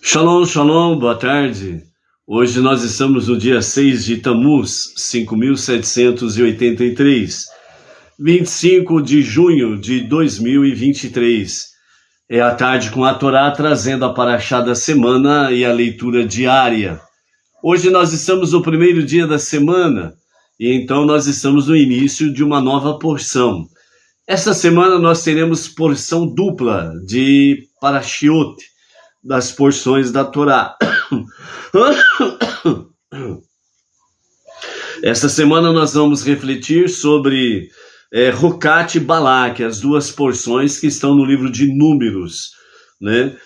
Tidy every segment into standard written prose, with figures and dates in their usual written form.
Shalom, shalom, boa tarde. Hoje nós estamos no dia 6 de Tammuz, 5783, 25 de junho de 2023. É a tarde com a Torá trazendo a paraxá da semana e a leitura diária. Hoje nós estamos no primeiro dia da semana e então nós estamos no início de uma nova porção. Esta semana nós teremos porção dupla de parashiot, das porções da Torá. Esta semana nós vamos refletir sobre Rucat e Balak, as duas porções que estão no livro de Números, né?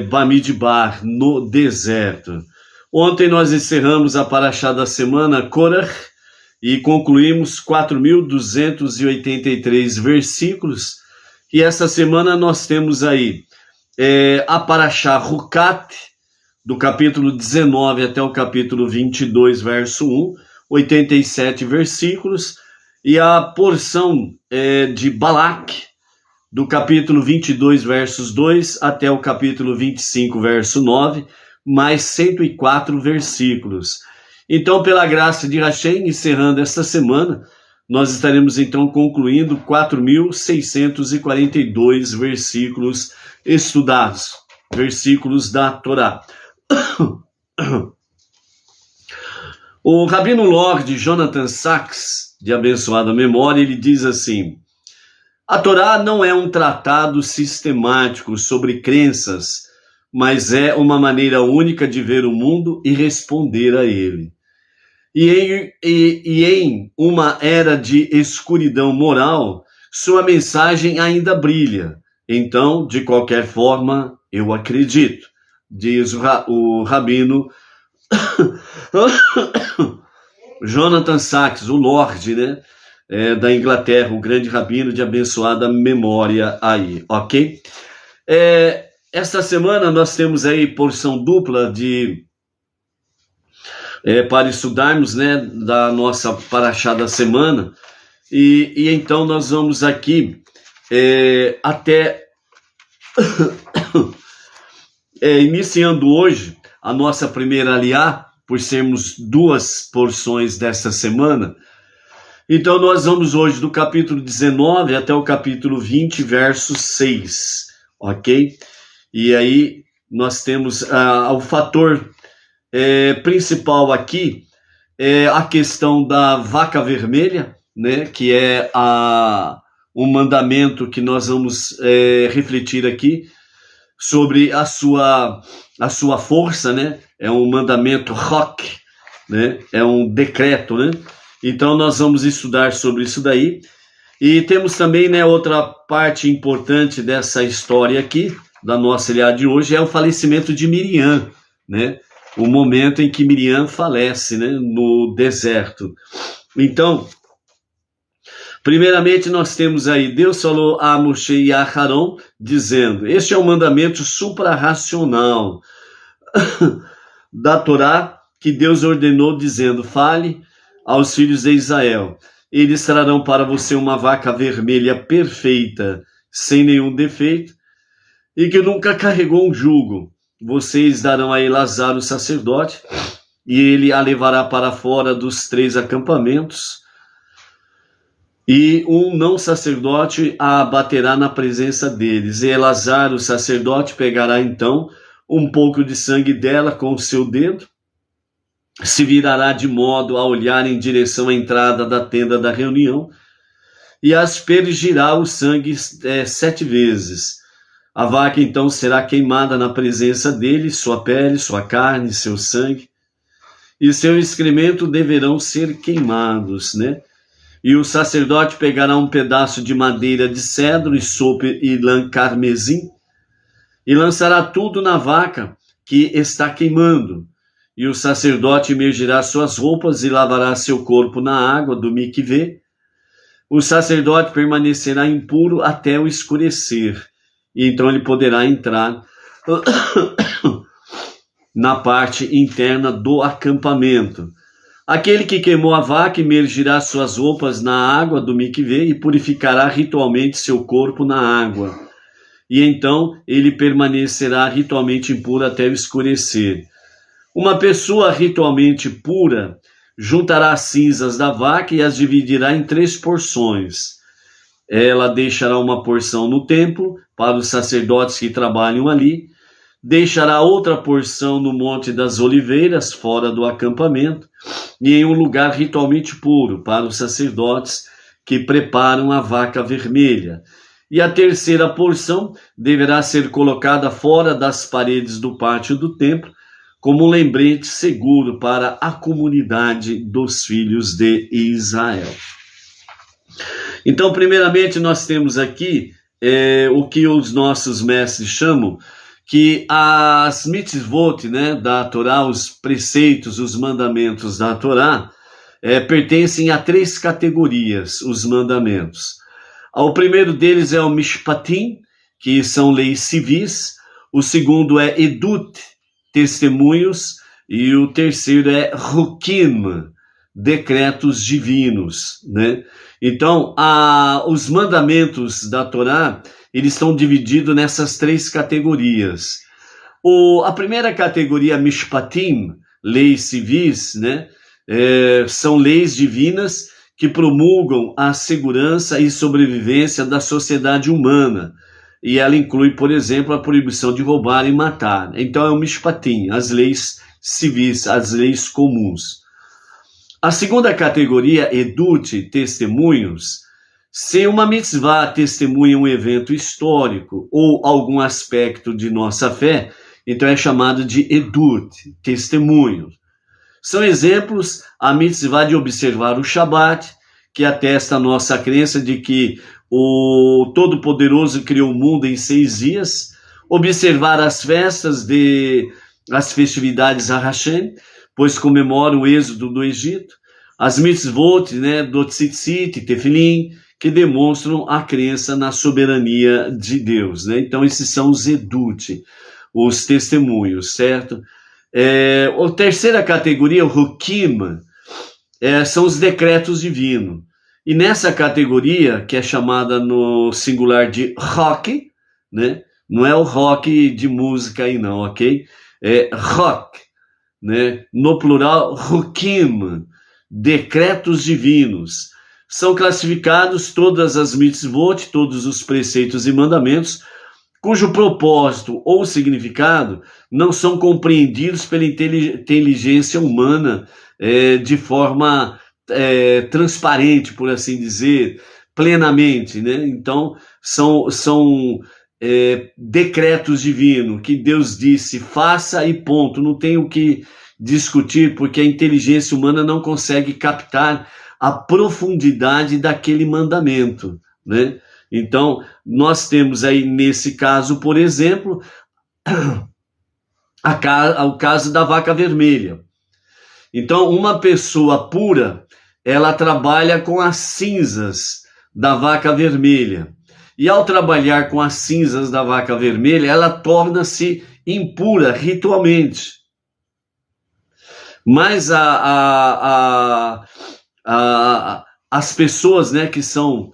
Bamidbar, no deserto. Ontem nós encerramos a paraxá da semana, Korach, e concluímos 4.283 versículos. E essa semana nós temos aí a paraxá Rucat, do capítulo 19 até o capítulo 22, verso 1, 87 versículos, e a porção de Balak, do capítulo 22, versos 2 até o capítulo 25, verso 9, mais 104 versículos. Então, pela graça de Hashem, encerrando esta semana, nós estaremos então concluindo 4.642 versículos estudados, versículos da Torá. O Rabino Lord Jonathan Sacks, de abençoada memória, ele diz assim: a Torá não é um tratado sistemático sobre crenças, mas é uma maneira única de ver o mundo e responder a ele. E em uma era de escuridão moral, sua mensagem ainda brilha. Então, de qualquer forma, eu acredito, diz o Rabino Jonathan Sacks, o Lorde, né, da Inglaterra, o grande Rabino de abençoada memória aí, ok? Esta semana nós temos aí porção dupla para estudarmos, né, da nossa paraxá da semana, e então nós vamos aqui até iniciando hoje a nossa primeira aliá, por sermos duas porções desta semana. Então nós vamos hoje do capítulo 19 até o capítulo 20, verso 6, ok? E aí nós temos o fator principal aqui, a questão da vaca vermelha, né, que é um mandamento que nós vamos refletir aqui sobre a sua força, né? É um mandamento rock, né? É um decreto, né? Então nós vamos estudar sobre isso daí. E temos também, né, outra parte importante dessa história aqui, da nossa aliá de hoje, é o falecimento de Miriam, né? O momento em que Miriam falece, né, no deserto. Então, primeiramente, nós temos aí, Deus falou a Moshe e a Aharon, dizendo, este é um mandamento suprarracional da Torá, que Deus ordenou, dizendo, fale aos filhos de Israel, eles trarão para você uma vaca vermelha perfeita, sem nenhum defeito, e que nunca carregou um jugo. Vocês darão a Elazar o sacerdote, e ele a levará para fora dos 3 acampamentos, e um não sacerdote a abaterá na presença deles. E Elazar, o sacerdote, pegará então um pouco de sangue dela com o seu dedo, se virará de modo a olhar em direção à entrada da tenda da reunião, e aspergirá o sangue 7 vezes. A vaca então será queimada na presença dele, sua pele, sua carne, seu sangue, e seu excremento deverão ser queimados, né? E o sacerdote pegará um pedaço de madeira de cedro e sope e lã carmesim, e lançará tudo na vaca que está queimando. E o sacerdote imergirá suas roupas e lavará seu corpo na água do miquvé. O sacerdote permanecerá impuro até o escurecer, e então ele poderá entrar na parte interna do acampamento. Aquele que queimou a vaca imergirá suas roupas na água do miquvé e purificará ritualmente seu corpo na água. e então ele permanecerá ritualmente impuro até o escurecer. Uma pessoa ritualmente pura juntará as cinzas da vaca e as dividirá em 3 porções. Ela deixará uma porção no templo para os sacerdotes que trabalham ali, deixará outra porção no Monte das Oliveiras, fora do acampamento, e em um lugar ritualmente puro para os sacerdotes que preparam a vaca vermelha. E a terceira porção deverá ser colocada fora das paredes do pátio do templo, como um lembrete seguro para a comunidade dos filhos de Israel. Então, primeiramente, nós temos aqui o que os nossos mestres chamam que as mitzvot, né, da Torá, os preceitos, os mandamentos da Torá, pertencem a 3 categorias, os mandamentos. O primeiro deles é o mishpatim, que são leis civis. O segundo é edut, testemunhos. E o terceiro é hukim, decretos divinos, né? Então, os mandamentos da Torá, eles estão divididos nessas 3 categorias. A primeira categoria, mishpatim, leis civis, né? São leis divinas que promulgam a segurança e sobrevivência da sociedade humana. E ela inclui, por exemplo, a proibição de roubar e matar. Então é o mishpatim, as leis civis, as leis comuns. A segunda categoria, edut, testemunhos, se uma mitzvah testemunha um evento histórico ou algum aspecto de nossa fé, então é chamado de edut, testemunho. São exemplos a mitzvah de observar o Shabat, que atesta a nossa crença de que o Todo-Poderoso criou o mundo em 6 dias, observar as as festividades a Hashem, pois comemora o êxodo do Egito, as mitzvot, né, do tzitzit, tefilim, que demonstram a crença na soberania de Deus, né? Então esses são os edut, os testemunhos, certo? A terceira categoria, o hukim, são os decretos divinos. E nessa categoria, que é chamada no singular de rock, né? Não é o rock de música aí não, ok? É rock, né? No plural, hukim, decretos divinos. São classificados todas as mitzvot, todos os preceitos e mandamentos, cujo propósito ou significado não são compreendidos pela inteligência humana de forma transparente, por assim dizer, plenamente, né? Então, são decretos divinos, que Deus disse, faça e ponto, não tem o que discutir, porque a inteligência humana não consegue captar a profundidade daquele mandamento, né? Então, nós temos aí, nesse caso, por exemplo, o caso da vaca vermelha. Então, uma pessoa pura, ela trabalha com as cinzas da vaca vermelha. E ao trabalhar com as cinzas da vaca vermelha, ela torna-se impura ritualmente. Mas as pessoas, né, que são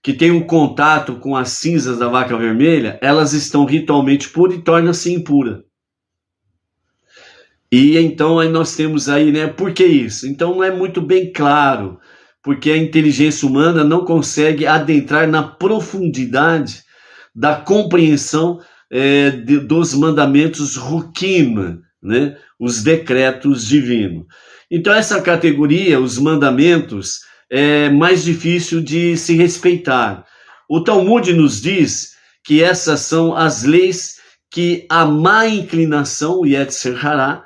que têm um contato com as cinzas da vaca vermelha, elas estão ritualmente puras e tornam-se impuras. E então aí nós temos aí, né, por que isso? Então não é muito bem claro, porque a inteligência humana não consegue adentrar na profundidade da compreensão dos mandamentos Hukim, né, os decretos divinos. Então essa categoria, os mandamentos, é mais difícil de se respeitar. O Talmud nos diz que essas são as leis que a má inclinação, o Yetzer Hará,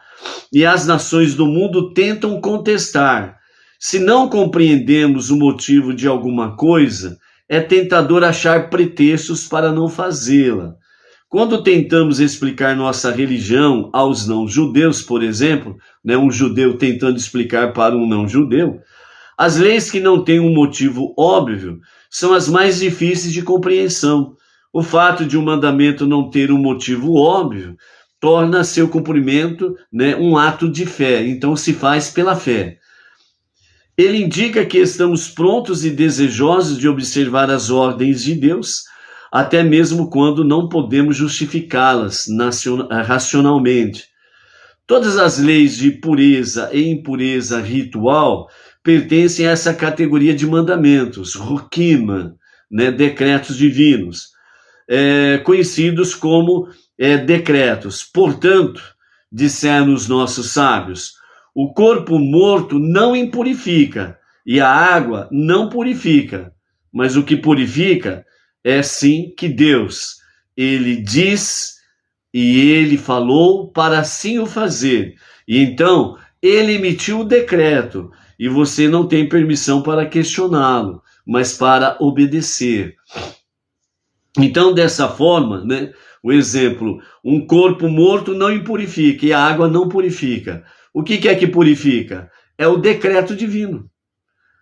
e as nações do mundo tentam contestar. Se não compreendemos o motivo de alguma coisa, é tentador achar pretextos para não fazê-la. Quando tentamos explicar nossa religião aos não-judeus, por exemplo, né, um judeu tentando explicar para um não-judeu, as leis que não têm um motivo óbvio são as mais difíceis de compreensão. O fato de um mandamento não ter um motivo óbvio torna seu cumprimento, né, um ato de fé, então se faz pela fé. Ele indica que estamos prontos e desejosos de observar as ordens de Deus, até mesmo quando não podemos justificá-las racionalmente. Todas as leis de pureza e impureza ritual pertencem a essa categoria de mandamentos, Hukim, né, decretos divinos, conhecidos como decretos. Portanto, disseram os nossos sábios, o corpo morto não impurifica e a água não purifica, mas o que purifica é sim que Deus, ele diz e ele falou para assim o fazer. E então, ele emitiu o decreto e você não tem permissão para questioná-lo, mas para obedecer. Então, dessa forma, né, o exemplo, um corpo morto não impurifica e a água não purifica. O que é que purifica? É o decreto divino.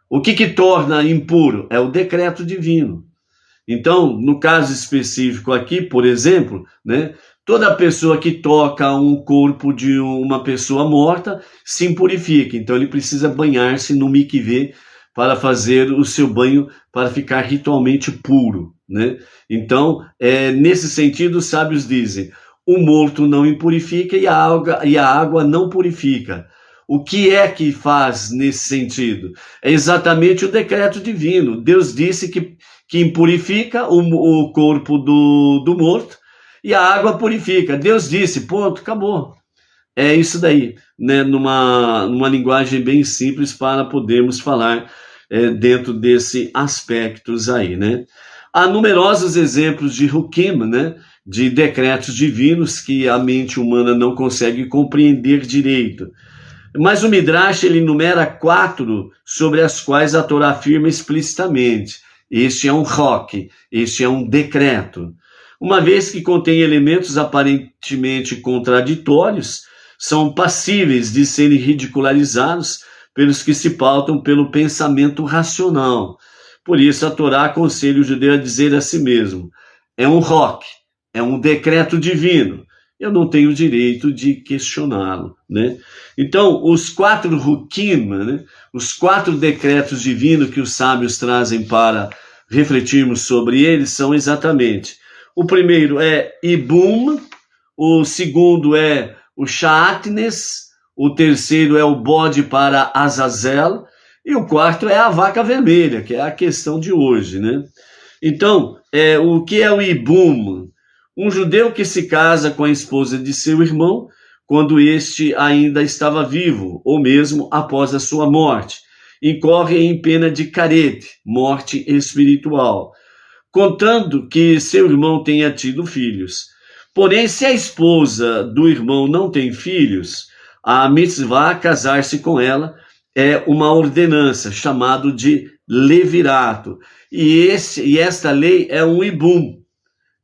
O que torna impuro? É o decreto divino. Então, no caso específico aqui, por exemplo, né, toda pessoa que toca um corpo de uma pessoa morta se impurifica. Então, ele precisa banhar-se no mikvê para fazer o seu banho, para ficar ritualmente puro, né? Então, nesse sentido, os sábios dizem, o morto não impurifica e a água não purifica. O que é que faz nesse sentido? É exatamente o decreto divino. Deus disse que impurifica o corpo do morto e a água purifica. Deus disse, ponto, acabou. É isso daí, né? Numa linguagem bem simples para podermos falar dentro desse aspectos aí, né? Há numerosos exemplos de Hukim, né? De decretos divinos que a mente humana não consegue compreender direito. Mas o Midrash, ele enumera 4 sobre as quais a Torá afirma explicitamente. Este é um roque, este é um decreto. Uma vez que contém elementos aparentemente contraditórios, são passíveis de serem ridicularizados pelos que se pautam pelo pensamento racional. Por isso a Torá aconselha o judeu a dizer a si mesmo, é um roque, é um decreto divino. Eu não tenho o direito de questioná-lo, né? Então, os 4 Hukim, né? Os 4 decretos divinos que os sábios trazem para refletirmos sobre eles são exatamente: o primeiro é Ibum, o segundo é o Shaatnes, o terceiro é o bode para Azazel, e o quarto é a vaca vermelha, que é a questão de hoje, né? Então, o que é o Ibum? Um judeu que se casa com a esposa de seu irmão quando este ainda estava vivo, ou mesmo após a sua morte, incorre em pena de carete, morte espiritual, contando que seu irmão tenha tido filhos. Porém, se a esposa do irmão não tem filhos, a mitzvah casar-se com ela é uma ordenança, chamado de levirato. E esta lei é um ibum,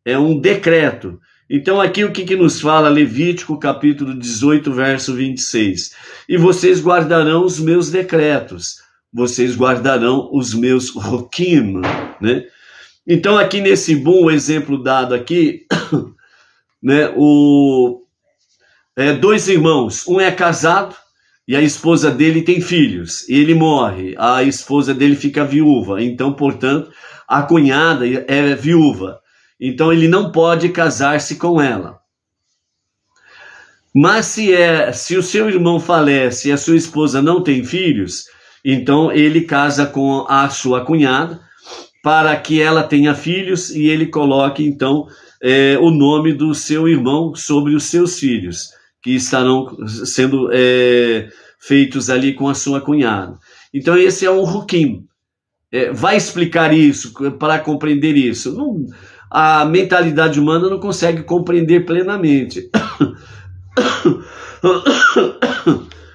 é um decreto. Então aqui o que nos fala Levítico capítulo 18, verso 26. E vocês guardarão os meus decretos, vocês guardarão os meus Hukim, né? Então aqui nesse bom exemplo dado aqui, né, 2 irmãos, um é casado e a esposa dele tem filhos, ele morre, a esposa dele fica viúva, então portanto a cunhada é viúva. Então ele não pode casar-se com ela. Mas se o seu irmão falece e a sua esposa não tem filhos, então ele casa com a sua cunhada para que ela tenha filhos e ele coloque então o nome do seu irmão sobre os seus filhos, que estarão sendo feitos ali com a sua cunhada. Então esse é um Hukim. Vai explicar isso, para compreender isso? Não, a mentalidade humana não consegue compreender plenamente.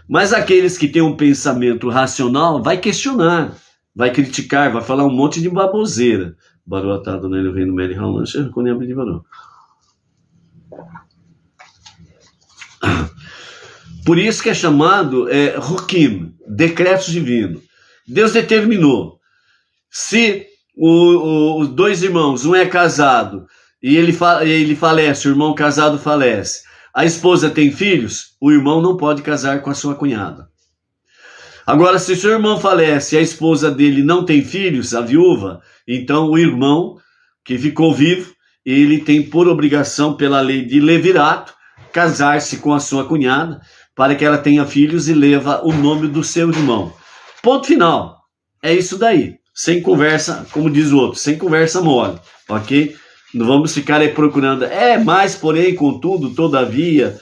Mas aqueles que têm um pensamento racional vai questionar, vai criticar, vai falar um monte de baboseira. Baruatado nele, o reino Meri Halancha, com de Barô. Por isso que é chamado Hukim, decretos divinos. Deus determinou. Se os 2 irmãos, um é casado e ele falece, o irmão casado falece, a esposa tem filhos, o irmão não pode casar com a sua cunhada. Agora, se seu irmão falece e a esposa dele não tem filhos, a viúva, então o irmão que ficou vivo, ele tem por obrigação, pela lei de levirato, casar-se com a sua cunhada, para que ela tenha filhos e leva o nome do seu irmão. Ponto final. É isso daí. Sem conversa, como diz o outro, sem conversa mole, ok? Não vamos ficar aí procurando, mas, porém, contudo, todavia,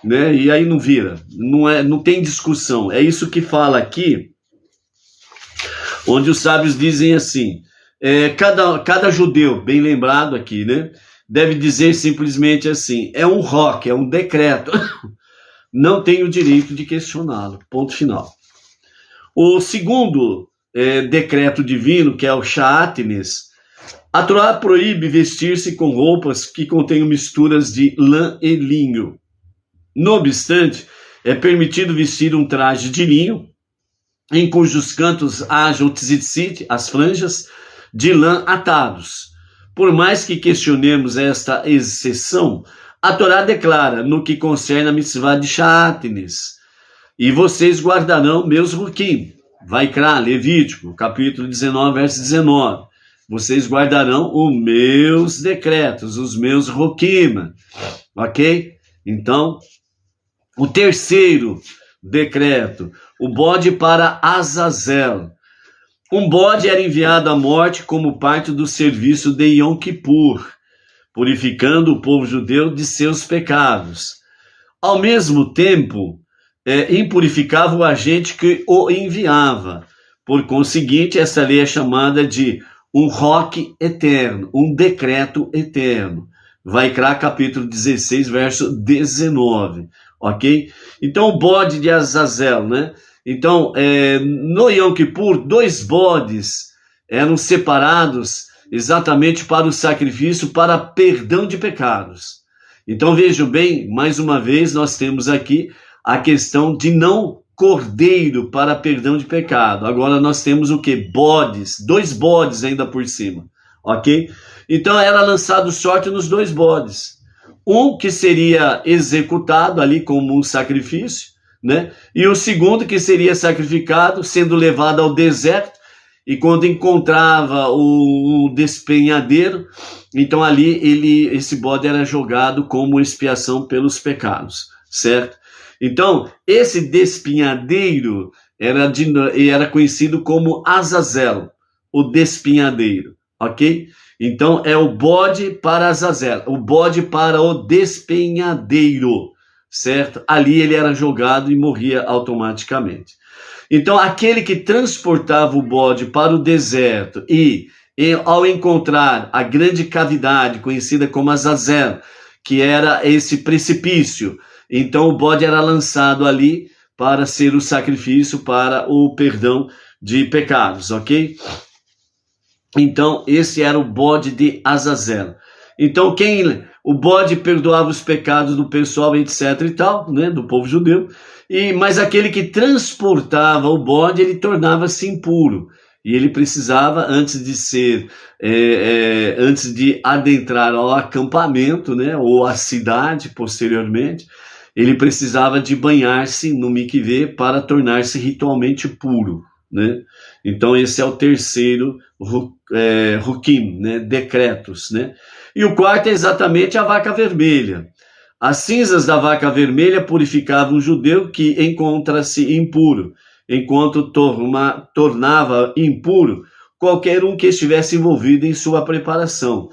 né? E aí não vira, não tem discussão. É isso que fala aqui, onde os sábios dizem assim, cada judeu, bem lembrado aqui, né? Deve dizer simplesmente assim, é um roque, é um decreto, não tem o direito de questioná-lo, ponto final. O segundo decreto divino, que é o Shaatnes, a Torá proíbe vestir-se com roupas que contenham misturas de lã e linho. No obstante, é permitido vestir um traje de linho, em cujos cantos haja o tzitzit, as franjas, de lã atados. Por mais que questionemos esta exceção, a Torá declara no que concerne a mitzvah de Shaatnes, e vocês guardarão meus ruquim. Vaikra, Levítico, capítulo 19, verso 19. Vocês guardarão os meus decretos, os meus ruquim, ok? Então, o terceiro decreto, o bode para Azazel. Um bode era enviado à morte como parte do serviço de Yom Kippur, purificando o povo judeu de seus pecados. Ao mesmo tempo, impurificava o agente que o enviava. Por conseguinte, essa lei é chamada de um roque eterno, um decreto eterno. Vaikra, capítulo 16, verso 19, ok? Então, o bode de Azazel, né? Então, no Yom Kippur, 2 bodes eram separados exatamente para o sacrifício, para perdão de pecados. Então, vejam bem, mais uma vez, nós temos aqui a questão de não cordeiro para perdão de pecado. Agora nós temos o que? Bodes, 2 bodes ainda por cima, ok? Então era lançado sorte nos 2 bodes. Um que seria executado ali como um sacrifício, né? E o segundo que seria sacrificado, sendo levado ao deserto, e quando encontrava o despenhadeiro, então ali esse bode era jogado como expiação pelos pecados, certo? Então, esse despinhadeiro era conhecido como Azazel, o despinhadeiro, ok? Então, é o bode para Azazel, o bode para o despenhadeiro, certo? Ali ele era jogado e morria automaticamente. Então, aquele que transportava o bode para o deserto e ao encontrar a grande cavidade, conhecida como Azazel, que era esse precipício, então o bode era lançado ali para ser o sacrifício para o perdão de pecados, ok? Então esse era o bode de Azazel. Então o bode perdoava os pecados do pessoal, etc e tal, né, do povo judeu, mas aquele que transportava o bode, ele tornava-se impuro. E ele precisava, antes de adentrar ao acampamento, né, ou à cidade posteriormente, ele precisava de banhar-se no mikvê para tornar-se ritualmente puro, né? Então esse é o terceiro ruquim, né, decretos, né? E o quarto é exatamente a vaca vermelha. As cinzas da vaca vermelha purificavam o judeu que encontra-se impuro, enquanto tornava impuro qualquer um que estivesse envolvido em sua preparação.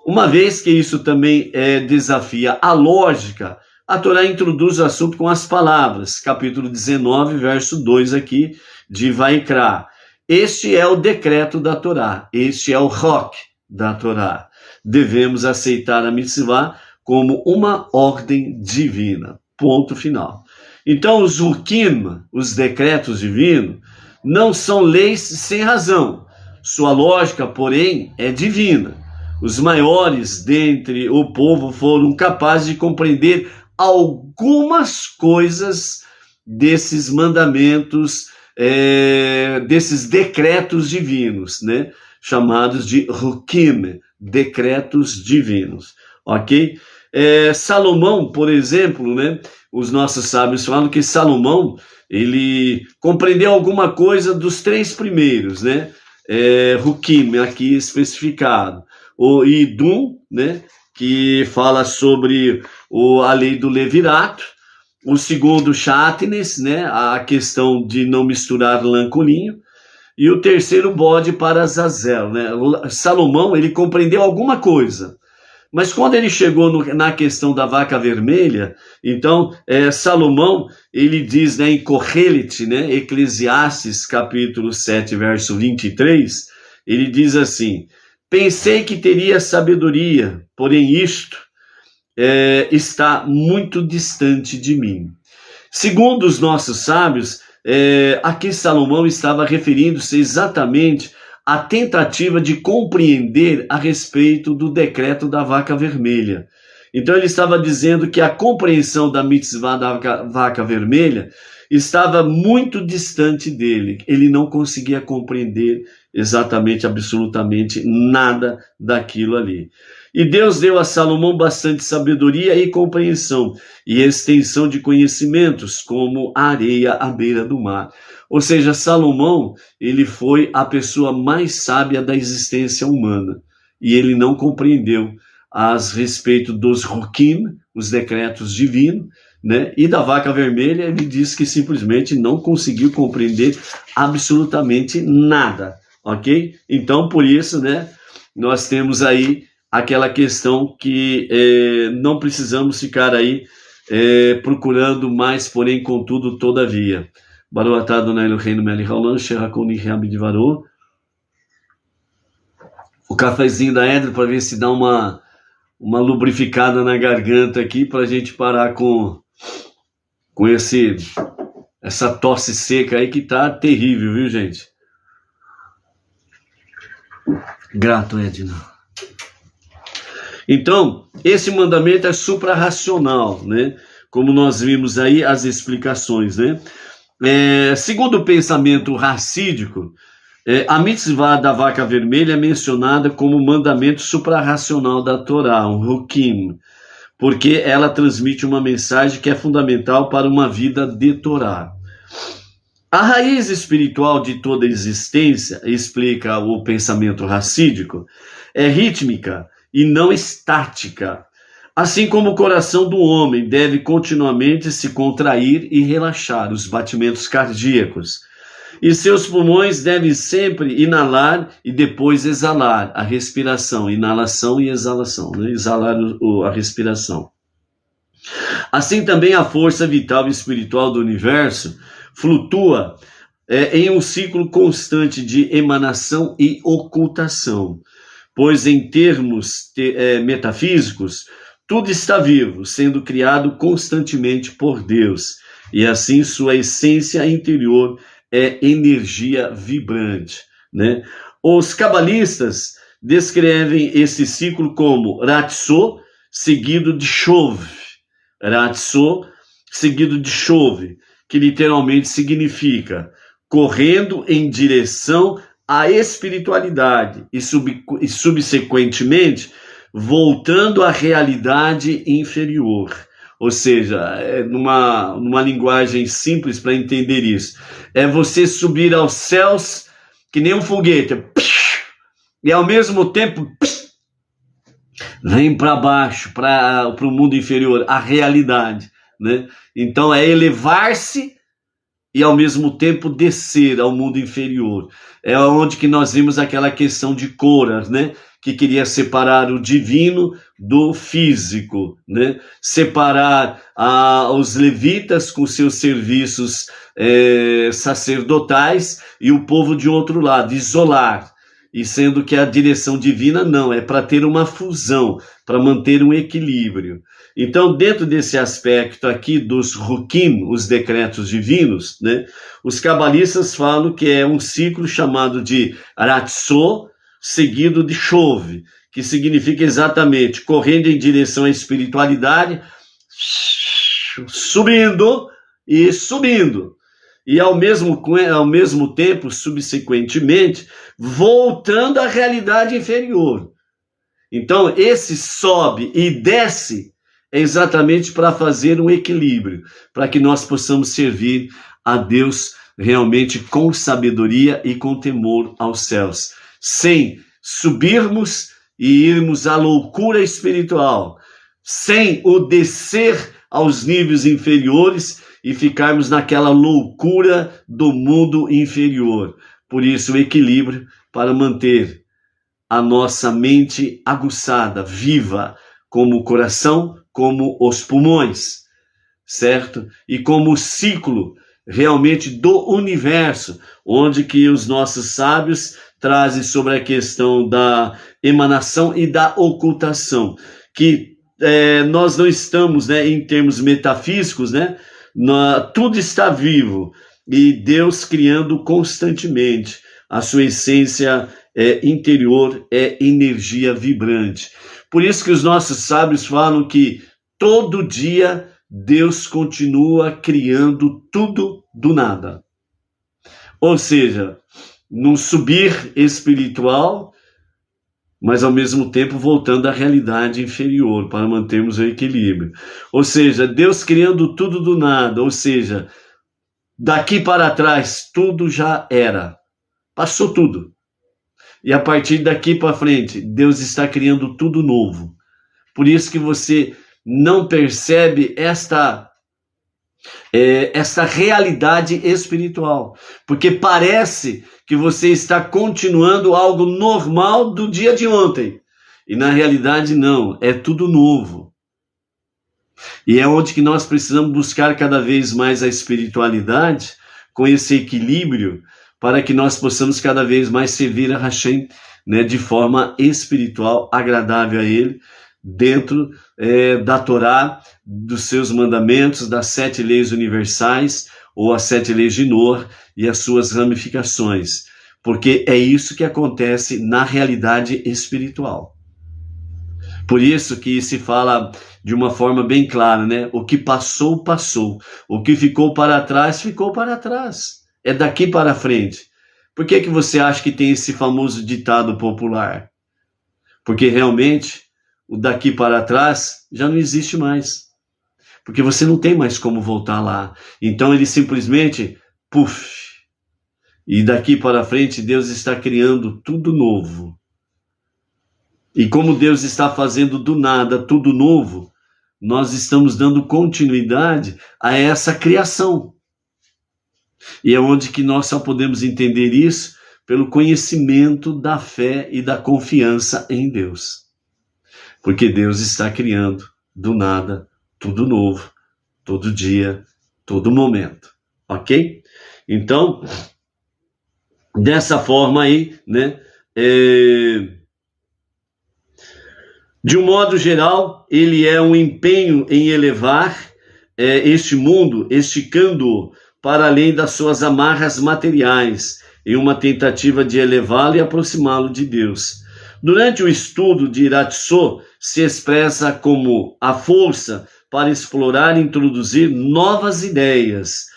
Uma vez que isso também desafia a lógica, a Torá introduz o assunto com as palavras, capítulo 19, verso 2 aqui, de Vaikra. Este é o decreto da Torá, este é o roque da Torá. Devemos aceitar a mitzvah como uma ordem divina. Ponto final. Então, os ruquim, os decretos divinos, não são leis sem razão. Sua lógica, porém, é divina. Os maiores dentre o povo foram capazes de compreender algumas coisas desses mandamentos, desses decretos divinos, né? Chamados de ruquim, decretos divinos, ok? Salomão, por exemplo, né? Os nossos sábios falam que Salomão, ele compreendeu alguma coisa dos 3 primeiros, né? Hukim, aqui especificado. O Idum, né, que fala sobre a lei do levirato. O segundo, Shatnes, né, a questão de não misturar lã com linho. E o terceiro, bode para Azazel, né? Salomão, ele compreendeu alguma coisa. Mas quando ele chegou na questão da vaca vermelha, então, Salomão, ele diz, né, em Kohelet, né, Eclesiastes, capítulo 7, verso 23, ele diz assim: pensei que teria sabedoria, porém isto está muito distante de mim. Segundo os nossos sábios, aqui Salomão estava referindo-se exatamente à tentativa de compreender a respeito do decreto da vaca vermelha. Então ele estava dizendo que a compreensão da mitzvah da vaca vermelha estava muito distante dele. Ele não conseguia compreender exatamente, absolutamente nada daquilo ali. E Deus deu a Salomão bastante sabedoria e compreensão, e extensão de conhecimentos, como a areia à beira do mar. Ou seja, Salomão, ele foi a pessoa mais sábia da existência humana, e ele não compreendeu a respeito dos Hukim, os decretos divinos, né? E da vaca vermelha, ele disse que simplesmente não conseguiu compreender absolutamente nada, ok? Então, por isso, né, nós temos aí aquela questão que não precisamos ficar aí procurando mais, porém, contudo, todavia. Baruch atah Adonai Eloheinu melech haolam, asher hakol nihya bidvaro. O cafezinho da Edra, para ver se dá uma lubrificada na garganta aqui, para a gente parar com essa tosse seca aí que tá terrível, viu, gente? Grato, Edna. Então, esse mandamento é suprarracional, né? Como nós vimos aí as explicações, né? Segundo o pensamento racídico, a mitzvah da vaca vermelha é mencionada como mandamento suprarracional da Torá, um Hukim, porque ela transmite uma mensagem que é fundamental para uma vida de Torá. A raiz espiritual de toda a existência, explica o pensamento racídico, é rítmica e não estática. Assim como o coração do homem deve continuamente se contrair e relaxar os batimentos cardíacos, e seus pulmões devem sempre inalar e depois exalar a respiração, inalação e exalação, né? Exalar a respiração. Assim também a força vital e espiritual do universo flutua em um ciclo constante de emanação e ocultação, pois em termos metafísicos, tudo está vivo, sendo criado constantemente por Deus, e assim sua essência interior é energia vibrante, né? Os cabalistas descrevem esse ciclo como Ratso, seguido de Shov. Ratso, seguido de Shov, que literalmente significa correndo em direção à espiritualidade e subsequentemente voltando à realidade inferior. Ou seja, numa linguagem simples para entender isso, é você subir aos céus que nem um foguete, e ao mesmo tempo vem para baixo, para o mundo inferior, a realidade, né? Então é elevar-se e ao mesmo tempo descer ao mundo inferior. É onde que nós vimos aquela questão de Cora, né? Que queria separar o divino do físico, né? Separar os levitas com seus serviços sacerdotais e o povo de outro lado, isolar. E sendo que a direção divina não, é para ter uma fusão, para manter um equilíbrio. Então, dentro desse aspecto aqui dos Hukim, os decretos divinos, né, os cabalistas falam que é um ciclo chamado de Ratso, seguido de Shov, que significa exatamente correndo em direção à espiritualidade, subindo e subindo. E ao mesmo tempo, subsequentemente, voltando à realidade inferior. Então, esse sobe e desce é exatamente para fazer um equilíbrio, para que nós possamos servir a Deus realmente com sabedoria e com temor aos céus, sem subirmos e irmos à loucura espiritual, sem o descer aos níveis inferiores e ficarmos naquela loucura do mundo inferior. Por isso, o equilíbrio para manter a nossa mente aguçada, viva, como o coração, como os pulmões, certo? E como o ciclo realmente do universo, onde que os nossos sábios trazem sobre a questão da emanação e da ocultação, que nós não estamos, né, em termos metafísicos, né, tudo está vivo, e Deus criando constantemente. A sua essência interior é energia vibrante. Por isso que os nossos sábios falam que todo dia Deus continua criando tudo do nada. Ou seja, num subir espiritual, mas ao mesmo tempo voltando à realidade inferior para mantermos o equilíbrio. Ou seja, Deus criando tudo do nada, ou seja, daqui para trás tudo já era, passou tudo. E a partir daqui para frente, Deus está criando tudo novo. Por isso que você não percebe esta realidade espiritual, porque parece que você está continuando algo normal do dia de ontem, e na realidade não, é tudo novo. E é onde que nós precisamos buscar cada vez mais a espiritualidade, com esse equilíbrio, para que nós possamos cada vez mais servir a Hashem, né, de forma espiritual, agradável a Ele, dentro da Torá, dos seus mandamentos, das 7 leis universais, ou as 7 leis de Noah e as suas ramificações, porque é isso que acontece na realidade espiritual. Por isso que se fala de uma forma bem clara, né? O que passou, passou. O que ficou para trás, ficou para trás. É daqui para frente. Por que você acha que tem esse famoso ditado popular? Porque realmente o daqui para trás já não existe mais. Porque você não tem mais como voltar lá. Então ele simplesmente, puf. E daqui para frente Deus está criando tudo novo. E como Deus está fazendo do nada tudo novo, nós estamos dando continuidade a essa criação. E é onde que nós só podemos entender isso pelo conhecimento da fé e da confiança em Deus. Porque Deus está criando do nada tudo novo, todo dia, todo momento, ok? Então, dessa forma aí, né, de um modo geral, ele é um empenho em elevar este mundo, esticando-o para além das suas amarras materiais, em uma tentativa de elevá-lo e aproximá-lo de Deus. Durante o estudo de Iratso, se expressa como a força para explorar e introduzir novas ideias,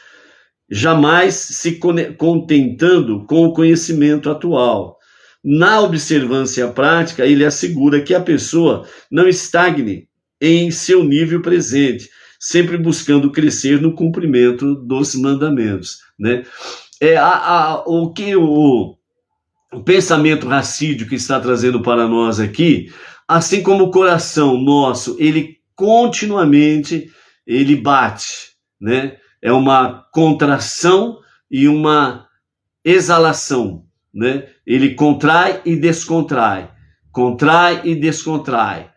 jamais se contentando com o conhecimento atual. Na observância prática, ele assegura que a pessoa não estagne em seu nível presente, sempre buscando crescer no cumprimento dos mandamentos, né? O que o pensamento racídico está trazendo para nós aqui, assim como o coração nosso, ele continuamente ele bate, né? É uma contração e uma exalação, né? Ele contrai e descontrai, contrai e descontrai,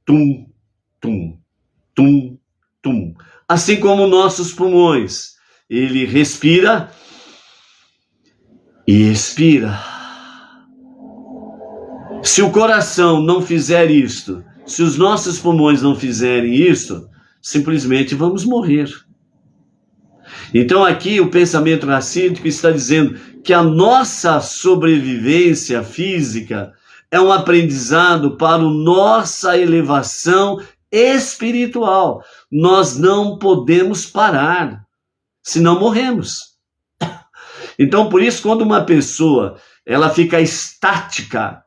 tum, tum, tum, tum. Assim como nossos pulmões, ele respira e expira. Se o coração não fizer isto, se os nossos pulmões não fizerem isto, simplesmente vamos morrer. Então aqui o pensamento racídico está dizendo que a nossa sobrevivência física é um aprendizado para a nossa elevação espiritual. Nós não podemos parar, senão morremos. Então por isso quando uma pessoa ela fica estática,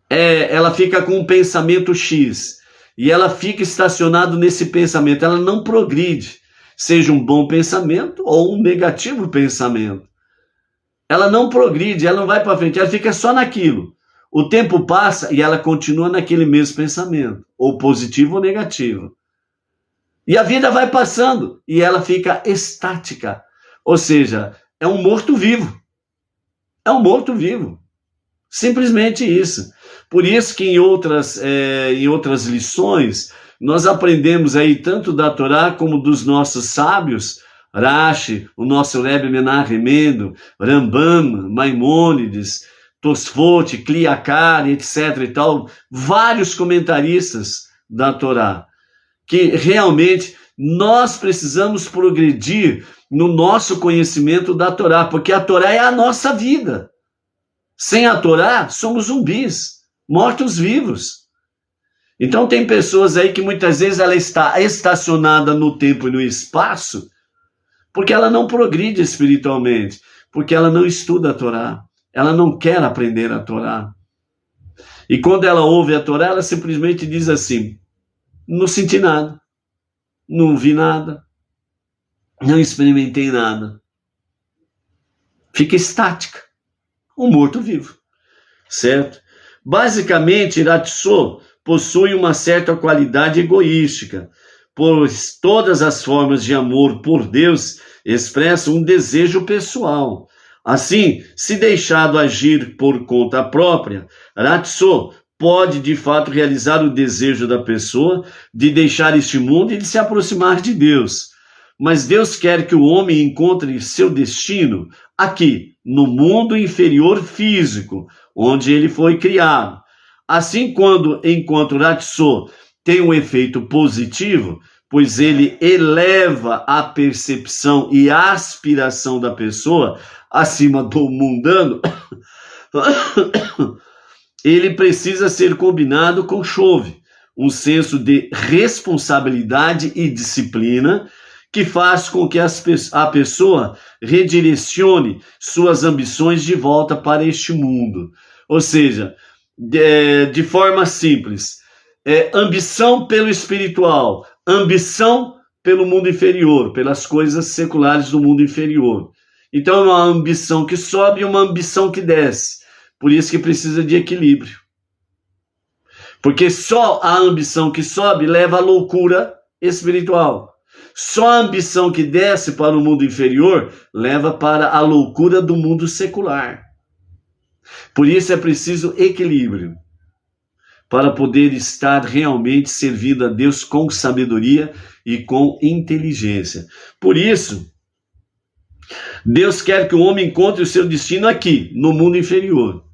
ela fica com um pensamento X, e ela fica estacionada nesse pensamento, ela não progride. seja um bom pensamento ou um negativo pensamento. Ela não progride, ela não vai para frente, ela fica só naquilo. O tempo passa e ela continua naquele mesmo pensamento, ou positivo ou negativo. E a vida vai passando e ela fica estática. Ou seja, é um morto-vivo. É um morto-vivo. Simplesmente isso. Por isso que em outras lições, nós aprendemos aí tanto da Torá como dos nossos sábios, Rashi, o nosso Rebbe Menachem Mendel, Rambam, Maimônides, Tosfot, Kli Yakar, etc. e tal, vários comentaristas da Torá, que realmente nós precisamos progredir no nosso conhecimento da Torá, porque a Torá é a nossa vida. Sem a Torá, somos zumbis, mortos-vivos. Então tem pessoas aí que muitas vezes ela está estacionada no tempo e no espaço, porque ela não progride espiritualmente, porque ela não estuda a Torá, ela não quer aprender a Torá. E quando ela ouve a Torá, ela simplesmente diz assim: não senti nada, não vi nada, não experimentei nada. Fica estática, um morto-vivo, certo? Basicamente, Iratzô possui uma certa qualidade egoística, pois todas as formas de amor por Deus expressam um desejo pessoal. Assim, se deixado agir por conta própria, Iratzô pode de fato realizar o desejo da pessoa de deixar este mundo e de se aproximar de Deus. Mas Deus quer que o homem encontre seu destino aqui, no mundo inferior físico, onde ele foi criado. Assim, enquanto Iratzô tem um efeito positivo, pois ele eleva a percepção e a aspiração da pessoa acima do mundano, ele precisa ser combinado com chove, um senso de responsabilidade e disciplina que faz com que a pessoa redirecione suas ambições de volta para este mundo. Ou seja, de forma simples, ambição pelo espiritual, ambição pelo mundo inferior, pelas coisas seculares do mundo inferior. Então é uma ambição que sobe e uma ambição que desce. Por isso que precisa de equilíbrio. Porque só a ambição que sobe leva à loucura espiritual. Só a ambição que desce para o mundo inferior leva para a loucura do mundo secular. Por isso é preciso equilíbrio, para poder estar realmente servindo a Deus com sabedoria e com inteligência. Por isso, Deus quer que o homem encontre o seu destino aqui, no mundo inferior.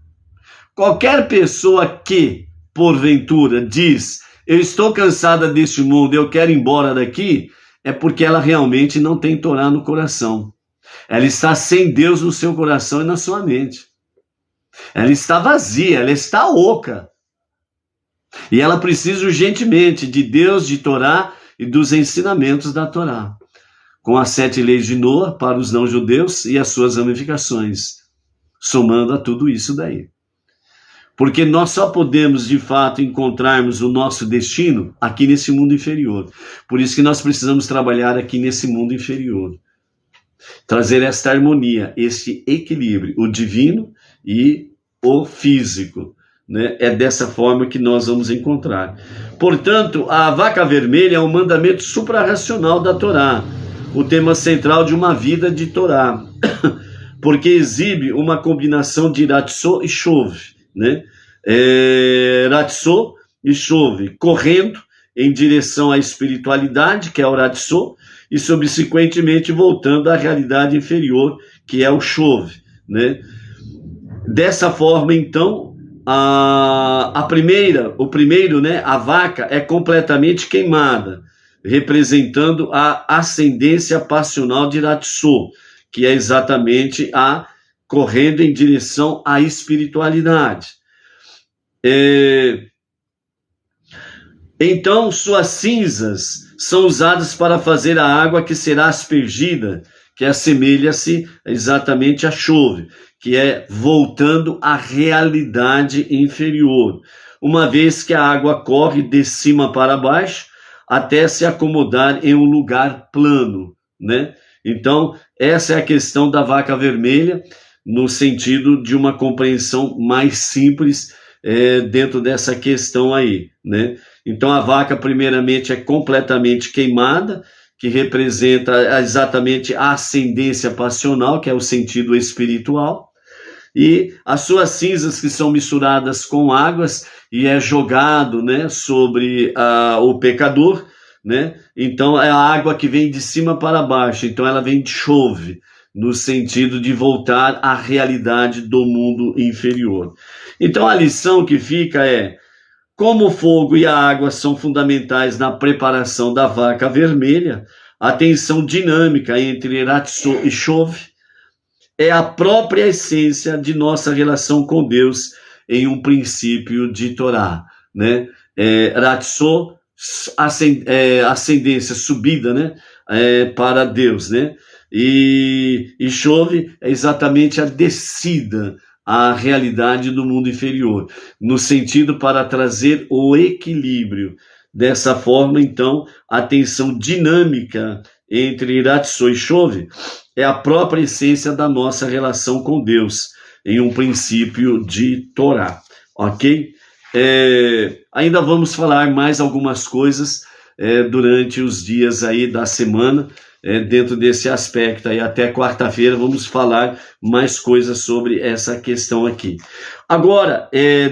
Qualquer pessoa que, porventura, diz: eu estou cansada deste mundo, eu quero ir embora daqui, é porque ela realmente não tem Torá no coração. Ela está sem Deus no seu coração e na sua mente. Ela está vazia, ela está oca. E ela precisa urgentemente de Deus, de Torá e dos ensinamentos da Torá, com as 7 leis de Noa para os não-judeus e as suas ramificações, somando a tudo isso daí. Porque nós só podemos, de fato, encontrarmos o nosso destino aqui nesse mundo inferior. Por isso que nós precisamos trabalhar aqui nesse mundo inferior. Trazer esta harmonia, este equilíbrio, o divino e o físico. Né? É dessa forma que nós vamos encontrar. Portanto, a vaca vermelha é um mandamento suprarracional da Torá, o tema central de uma vida de Torá, porque exibe uma combinação de Iratzô e chove, né? Iratzô e chove, correndo em direção à espiritualidade, que é o Iratzô, e subsequentemente voltando à realidade inferior, que é o chove, né? Dessa forma, então, a vaca é completamente queimada, representando a ascendência passional de Iratzô, que é exatamente a correndo em direção à espiritualidade. Então, suas cinzas são usadas para fazer a água que será aspergida, que assemelha-se exatamente a chove, que é voltando à realidade inferior, uma vez que a água corre de cima para baixo até se acomodar em um lugar plano. né? Então, essa é a questão da vaca vermelha, no sentido de uma compreensão mais simples dentro dessa questão aí, né? Então, a vaca, primeiramente, é completamente queimada, que representa exatamente a ascendência passional, que é o sentido espiritual, e as suas cinzas que são misturadas com águas e é jogado, né, sobre o pecador, né? Então é a água que vem de cima para baixo, então ela vem de chove, no sentido de voltar à realidade do mundo inferior. Então a lição que fica é: como o fogo e a água são fundamentais na preparação da vaca vermelha, a tensão dinâmica entre Ratso e chove é a própria essência de nossa relação com Deus em um princípio de Torá, né? Ratso, ascendência, subida, né? Para Deus, né? E chove é exatamente a descida à realidade do mundo inferior, no sentido para trazer o equilíbrio. Dessa forma, então, a tensão dinâmica entre Ratso e chove é a própria essência da nossa relação com Deus, em um princípio de Torá, ok? Ainda vamos falar mais algumas coisas durante os dias aí da semana, dentro desse aspecto aí, até quarta-feira vamos falar mais coisas sobre essa questão aqui. Agora,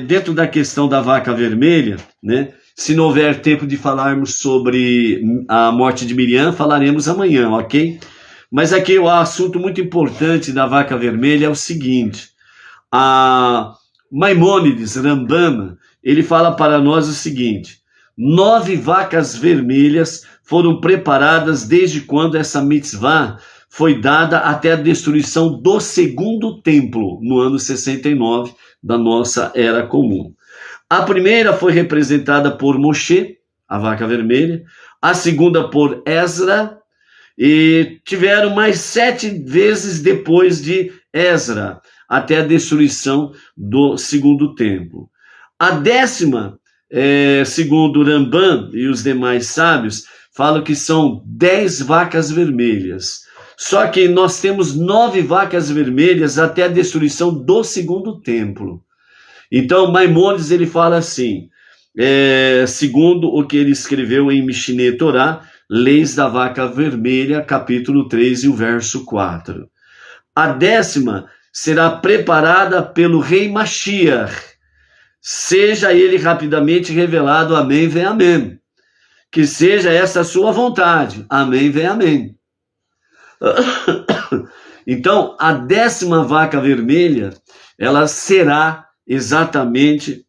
dentro da questão da vaca vermelha, né? Se não houver tempo de falarmos sobre a morte de Miriam, falaremos amanhã, ok? Mas aqui o assunto muito importante da vaca vermelha é o seguinte: a Maimônides, Rambam, ele fala para nós o seguinte: 9 vacas vermelhas foram preparadas desde quando essa mitzvah foi dada até a destruição do segundo templo, no ano 69 da nossa Era Comum. A primeira foi representada por Moshe, a vaca vermelha, a segunda por Ezra, e tiveram mais 7 vezes depois de Ezra, até a destruição do segundo templo. A 10ª, segundo Rambam e os demais sábios, falam que são 10 vacas vermelhas. Só que nós temos 9 vacas vermelhas até a destruição do segundo templo. Então, Maimônides, ele fala assim, segundo o que ele escreveu em Mishneh Torah, Leis da Vaca Vermelha, capítulo 3 e o verso 4. A 10ª será preparada pelo rei Mashiach, seja ele rapidamente revelado, amém, vem amém. Que seja essa a sua vontade, amém, vem amém. Então, a 10ª vaca vermelha, ela será exatamente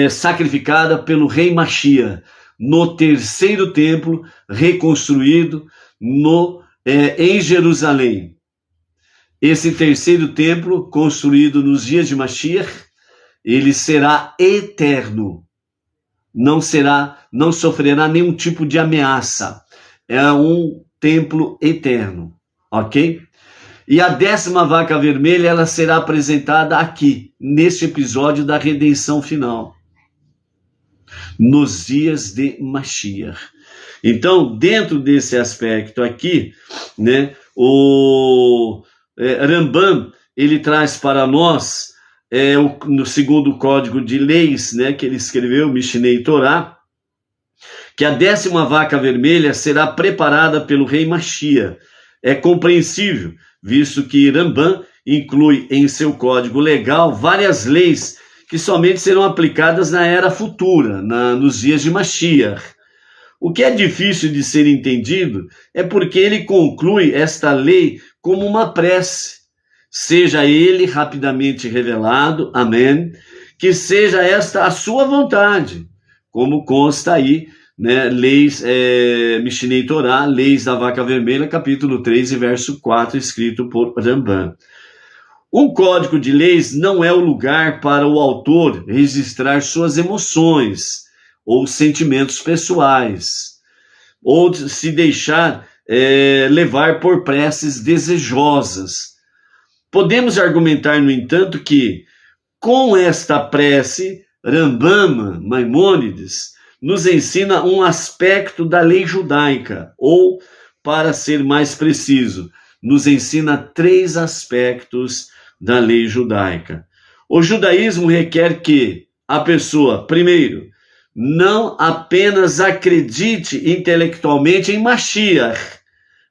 sacrificada pelo rei Mashiach, no terceiro templo reconstruído em Jerusalém. Esse terceiro templo, construído nos dias de Mashiach, ele será eterno, não sofrerá nenhum tipo de ameaça, é um templo eterno, ok? E a 10ª vaca vermelha, ela será apresentada aqui, neste episódio da redenção final, nos dias de Mashiach. Então, dentro desse aspecto aqui, né, o Rambam, ele traz para nós, no segundo código de leis, né, que ele escreveu, Mishneh Torah, que a 10ª vaca vermelha será preparada pelo rei Mashiach. É compreensível, visto que Rambam inclui em seu código legal várias leis que somente serão aplicadas na era futura, nos dias de Mashiach. O que é difícil de ser entendido é porque ele conclui esta lei como uma prece. Seja ele rapidamente revelado, amém, que seja esta a sua vontade, como consta aí, né, leis, Mishneh Torah, Leis da Vaca Vermelha, capítulo 3 e verso 4, escrito por Rambam. Um código de leis não é o lugar para o autor registrar suas emoções ou sentimentos pessoais, ou se deixar levar por preces desejosas. Podemos argumentar, no entanto, que com esta prece, Rambam, Maimônides, nos ensina um aspecto da lei judaica, ou para ser mais preciso, nos ensina 3 aspectos da lei judaica. O judaísmo requer que a pessoa, primeiro, não apenas acredite intelectualmente em Mashiach,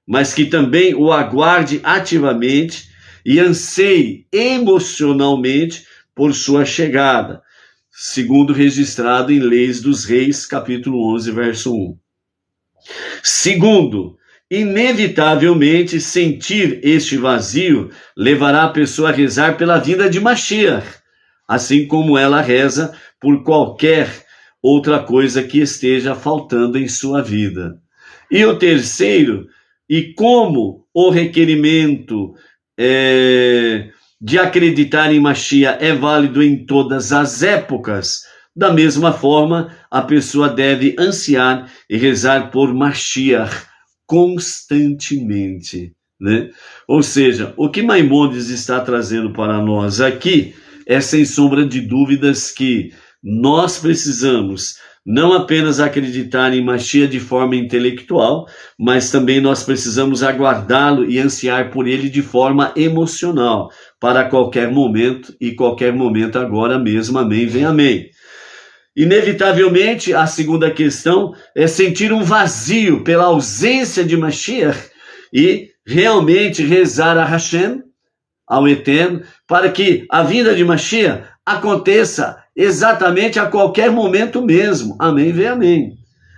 mas que também o aguarde ativamente e anseie emocionalmente por sua chegada, segundo registrado em Leis dos Reis, capítulo 11, verso 1. Segundo, inevitavelmente sentir este vazio levará a pessoa a rezar pela vinda de Mashiach, assim como ela reza por qualquer outra coisa que esteja faltando em sua vida. E o terceiro, e como o requerimento de acreditar em Mashiach é válido em todas as épocas, da mesma forma, a pessoa deve ansiar e rezar por Mashiach constantemente, né? Ou seja, o que Maimônides está trazendo para nós aqui é, sem sombra de dúvidas, que nós precisamos não apenas acreditar em Mashiach de forma intelectual, mas também nós precisamos aguardá-lo e ansiar por ele de forma emocional, para qualquer momento e qualquer momento agora mesmo. Amém, vem amém. Inevitavelmente, a segunda questão é sentir um vazio pela ausência de Mashiach e realmente rezar a Hashem, ao Eterno, para que a vinda de Mashiach aconteça exatamente a qualquer momento mesmo. Amém, vem amém.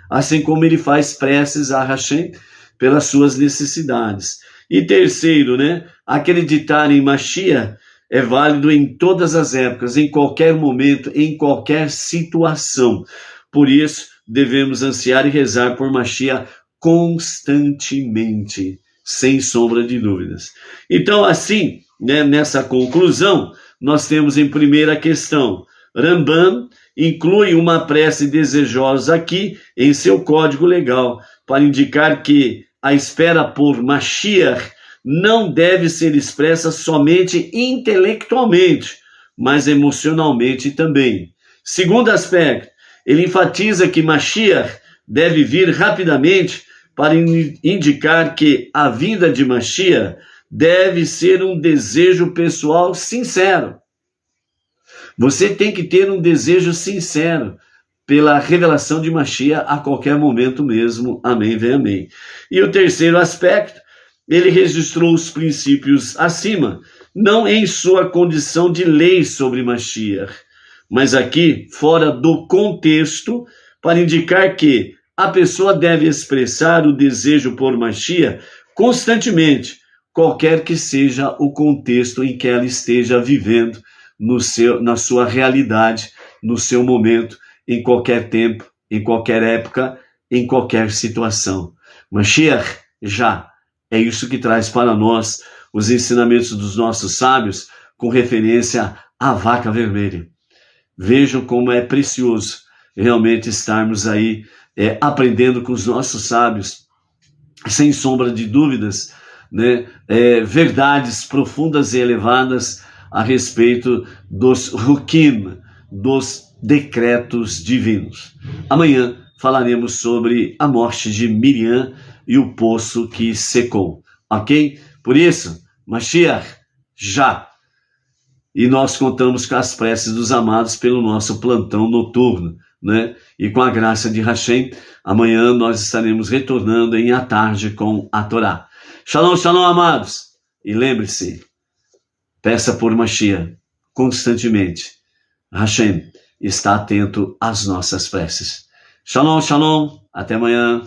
Assim como ele faz preces a Hashem pelas suas necessidades. E terceiro, né? Acreditar em Mashiach é válido em todas as épocas, em qualquer momento, em qualquer situação. Por isso, devemos ansiar e rezar por Mashiach constantemente, sem sombra de dúvidas. Então, assim, né, nessa conclusão, nós temos em primeira questão, Rambam inclui uma prece desejosa aqui em seu código legal, para indicar que a espera por Mashiach não deve ser expressa somente intelectualmente, mas emocionalmente também. Segundo aspecto, ele enfatiza que Mashiach deve vir rapidamente para indicar que a vinda de Mashiach deve ser um desejo pessoal sincero. Você tem que ter um desejo sincero pela revelação de Mashiach a qualquer momento mesmo. Amém, vem amém. E o terceiro aspecto, ele registrou os princípios acima, não em sua condição de lei sobre Mashiach, mas aqui fora do contexto, para indicar que a pessoa deve expressar o desejo por Mashiach constantemente, qualquer que seja o contexto em que ela esteja vivendo, na sua realidade, no seu momento, em qualquer tempo, em qualquer época, em qualquer situação. Mashiach já é isso que traz para nós os ensinamentos dos nossos sábios com referência à vaca vermelha. Vejam como é precioso realmente estarmos aí aprendendo com os nossos sábios, sem sombra de dúvidas, né, verdades profundas e elevadas a respeito dos Hukim, dos decretos divinos. Amanhã falaremos sobre a morte de Miriam e o poço que secou, ok? Por isso, Mashiach, já! E nós contamos com as preces dos amados pelo nosso plantão noturno, né? E com a graça de Hashem, amanhã nós estaremos retornando à tarde com a Torá. Shalom, shalom, amados! E lembre-se, peça por Mashiach constantemente. Hashem está atento às nossas preces. Shalom, shalom, até amanhã.